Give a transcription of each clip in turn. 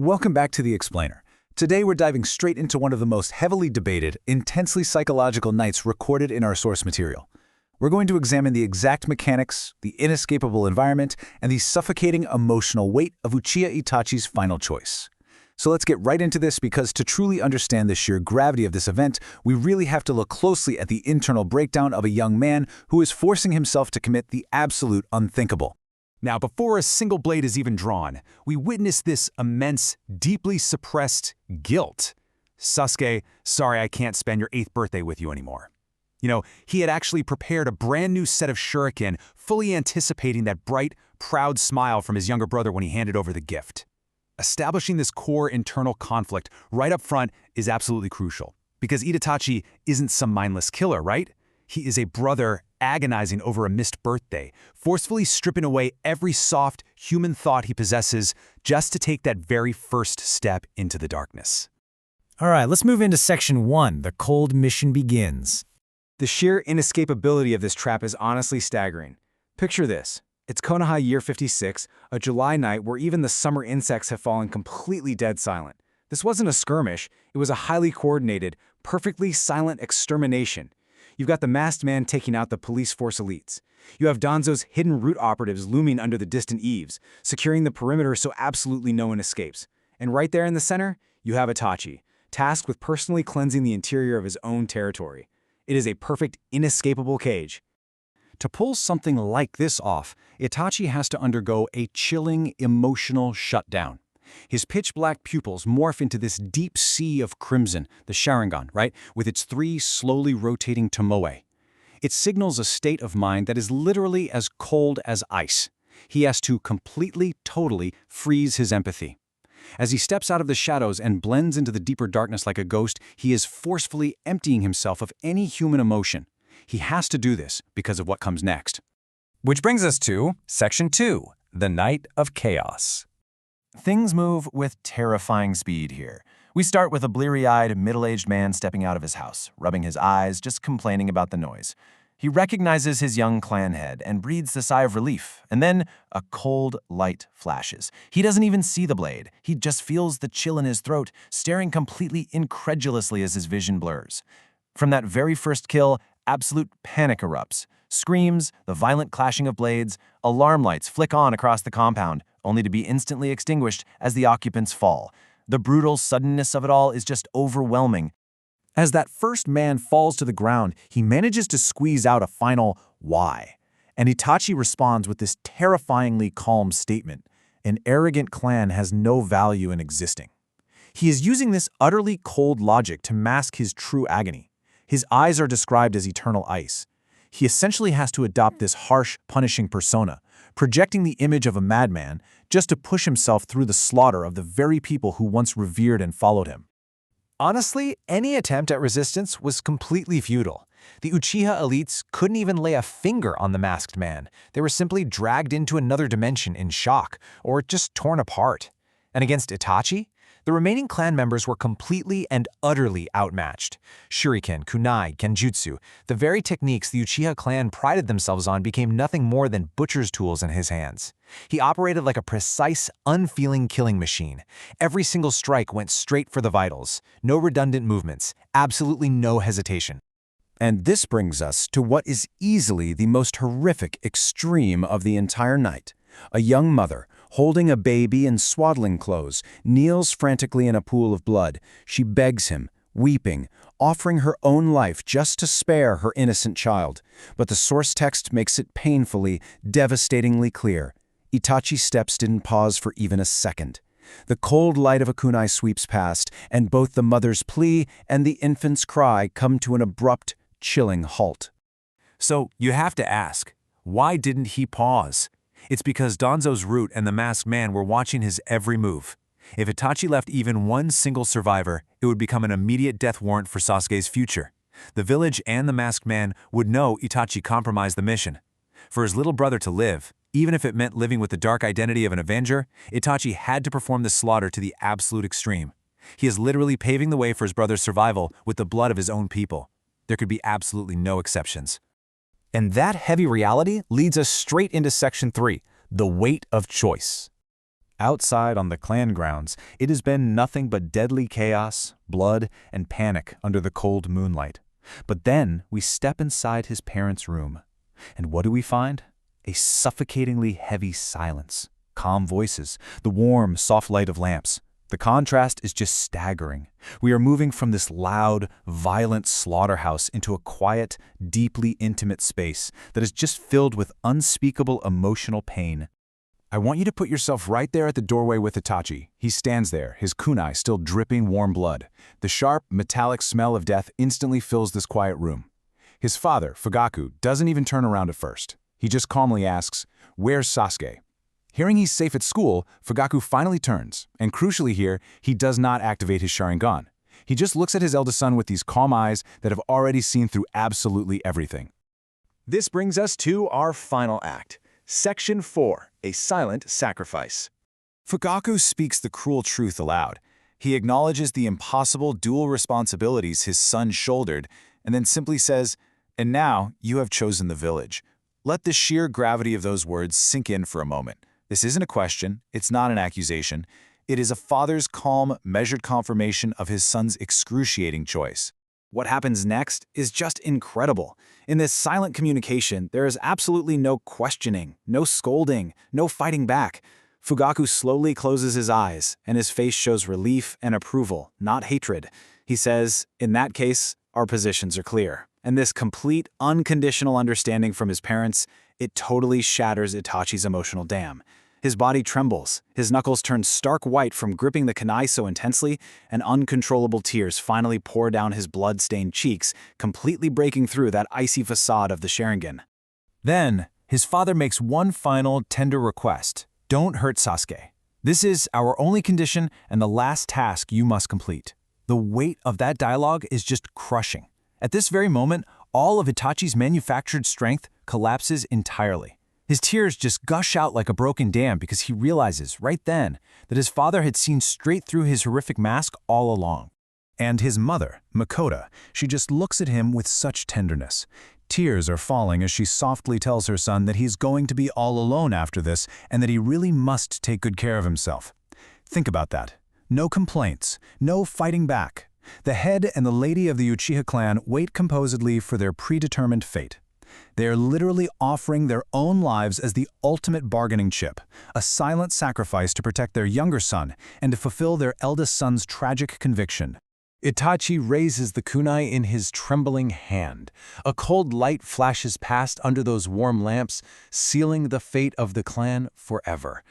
Welcome back to The Explainer. Today we're diving straight into one of the most heavily debated, intensely psychological nights recorded in our source material. We're going to examine the exact mechanics, the inescapable environment, and the suffocating emotional weight of Uchiha Itachi's final choice. So let's get right into this because to truly understand the sheer gravity of this event, we really have to look closely at the internal breakdown of a young man who is forcing himself to commit the absolute unthinkable. Now, before a single blade is even drawn, we witness this immense, deeply suppressed guilt. Sasuke, sorry I can't spend your 8th birthday with you anymore. He had actually prepared a brand new set of shuriken, fully anticipating that bright, proud smile from his younger brother when he handed over the gift. Establishing this core internal conflict right up front is absolutely crucial, because Itachi isn't some mindless killer, right? He is a brother agonizing over a missed birthday, forcefully stripping away every soft, human thought he possesses just to take that very first step into the darkness. All right, let's move into Section 1. The cold mission begins. The sheer inescapability of this trap is honestly staggering. Picture this. It's Konoha year 56, a July night where even the summer insects have fallen completely dead silent. This wasn't a skirmish, it was a highly coordinated, perfectly silent extermination. You've got the masked man taking out the police force elites. You have Danzou's hidden root operatives looming under the distant eaves, securing the perimeter so absolutely no one escapes. And right there in the center, you have Itachi, tasked with personally cleansing the interior of his own territory. It is a perfect, inescapable cage. To pull something like this off, Itachi has to undergo a chilling, emotional shutdown. His pitch-black pupils morph into this deep sea of crimson, the Sharingan, right, with its 3 slowly rotating tomoe. It signals a state of mind that is literally as cold as ice. He has to completely, totally freeze his empathy. As he steps out of the shadows and blends into the deeper darkness like a ghost, he is forcefully emptying himself of any human emotion. He has to do this because of what comes next. Which brings us to Section 2, the Night of Chaos. Things move with terrifying speed here. We start with a bleary-eyed, middle-aged man stepping out of his house, rubbing his eyes, just complaining about the noise. He recognizes his young clan head and breathes a sigh of relief, and then a cold light flashes. He doesn't even see the blade. He just feels the chill in his throat, staring completely incredulously as his vision blurs. From that very first kill, absolute panic erupts. Screams, the violent clashing of blades, alarm lights flick on across the compound, only to be instantly extinguished as the occupants fall. The brutal suddenness of it all is just overwhelming. As that first man falls to the ground, he manages to squeeze out a final "why?" And Itachi responds with this terrifyingly calm statement: an arrogant clan has no value in existing. He is using this utterly cold logic to mask his true agony. His eyes are described as eternal ice. He essentially has to adopt this harsh, punishing persona, projecting the image of a madman just to push himself through the slaughter of the very people who once revered and followed him. Honestly, any attempt at resistance was completely futile. The Uchiha elites couldn't even lay a finger on the masked man. They were simply dragged into another dimension in shock, or just torn apart. And against Itachi, the remaining clan members were completely and utterly outmatched. Shuriken, kunai, genjutsu, the very techniques the Uchiha clan prided themselves on became nothing more than butcher's tools in his hands. He operated like a precise, unfeeling killing machine. Every single strike went straight for the vitals. No redundant movements, absolutely no hesitation. And this brings us to what is easily the most horrific extreme of the entire night. A young mother, holding a baby in swaddling clothes, kneels frantically in a pool of blood. She begs him, weeping, offering her own life just to spare her innocent child. But the source text makes it painfully, devastatingly clear. Itachi's steps didn't pause for even a second. The cold light of a kunai sweeps past, and both the mother's plea and the infant's cry come to an abrupt, chilling halt. So you have to ask, why didn't he pause? It's because Danzou's root and the masked man were watching his every move. If Itachi left even one single survivor, it would become an immediate death warrant for Sasuke's future. The village and the masked man would know Itachi compromised the mission. For his little brother to live, even if it meant living with the dark identity of an avenger, Itachi had to perform the slaughter to the absolute extreme. He is literally paving the way for his brother's survival with the blood of his own people. There could be absolutely no exceptions. And that heavy reality leads us straight into Section 3, the weight of choice. Outside on the clan grounds, it has been nothing but deadly chaos, blood, and panic under the cold moonlight. But then we step inside his parents' room. And what do we find? A suffocatingly heavy silence. Calm voices, the warm, soft light of lamps. The contrast is just staggering. We are moving from this loud, violent slaughterhouse into a quiet, deeply intimate space that is just filled with unspeakable emotional pain. I want you to put yourself right there at the doorway with Itachi. He stands there, his kunai still dripping warm blood. The sharp, metallic smell of death instantly fills this quiet room. His father, Fugaku, doesn't even turn around at first. He just calmly asks, "Where's Sasuke?" Hearing he's safe at school, Fugaku finally turns, and crucially here, he does not activate his Sharingan. He just looks at his eldest son with these calm eyes that have already seen through absolutely everything. This brings us to our final act. Section 4, a silent sacrifice. Fugaku speaks the cruel truth aloud. He acknowledges the impossible dual responsibilities his son shouldered, and then simply says, "And now you have chosen the village." Let the sheer gravity of those words sink in for a moment. This isn't a question, it's not an accusation. It is a father's calm, measured confirmation of his son's excruciating choice. What happens next is just incredible. In this silent communication, there is absolutely no questioning, no scolding, no fighting back. Fugaku slowly closes his eyes, and his face shows relief and approval, not hatred. He says, "In that case, our positions are clear." And this complete, unconditional understanding from his parents, it totally shatters Itachi's emotional dam. His body trembles, his knuckles turn stark white from gripping the kunai so intensely, and uncontrollable tears finally pour down his blood-stained cheeks, completely breaking through that icy facade of the Sharingan. Then, his father makes one final, tender request. Don't hurt Sasuke. This is our only condition and the last task you must complete. The weight of that dialogue is just crushing. At this very moment, all of Itachi's manufactured strength collapses entirely. His tears just gush out like a broken dam because he realizes right then that his father had seen straight through his horrific mask all along. And his mother, Makoto, she just looks at him with such tenderness. Tears are falling as she softly tells her son that he's going to be all alone after this and that he really must take good care of himself. Think about that. No complaints, no fighting back. The head and the lady of the Uchiha clan wait composedly for their predetermined fate. They are literally offering their own lives as the ultimate bargaining chip, a silent sacrifice to protect their younger son and to fulfill their eldest son's tragic conviction. Itachi raises the kunai in his trembling hand. A cold light flashes past under those warm lamps, sealing the fate of the clan forever.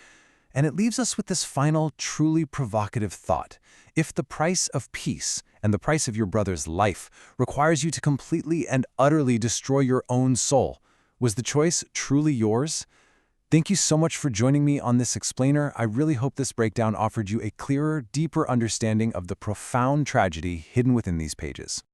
And it leaves us with this final, truly provocative thought. If the price of peace and the price of your brother's life requires you to completely and utterly destroy your own soul, was the choice truly yours? Thank you so much for joining me on this explainer. I really hope this breakdown offered you a clearer, deeper understanding of the profound tragedy hidden within these pages.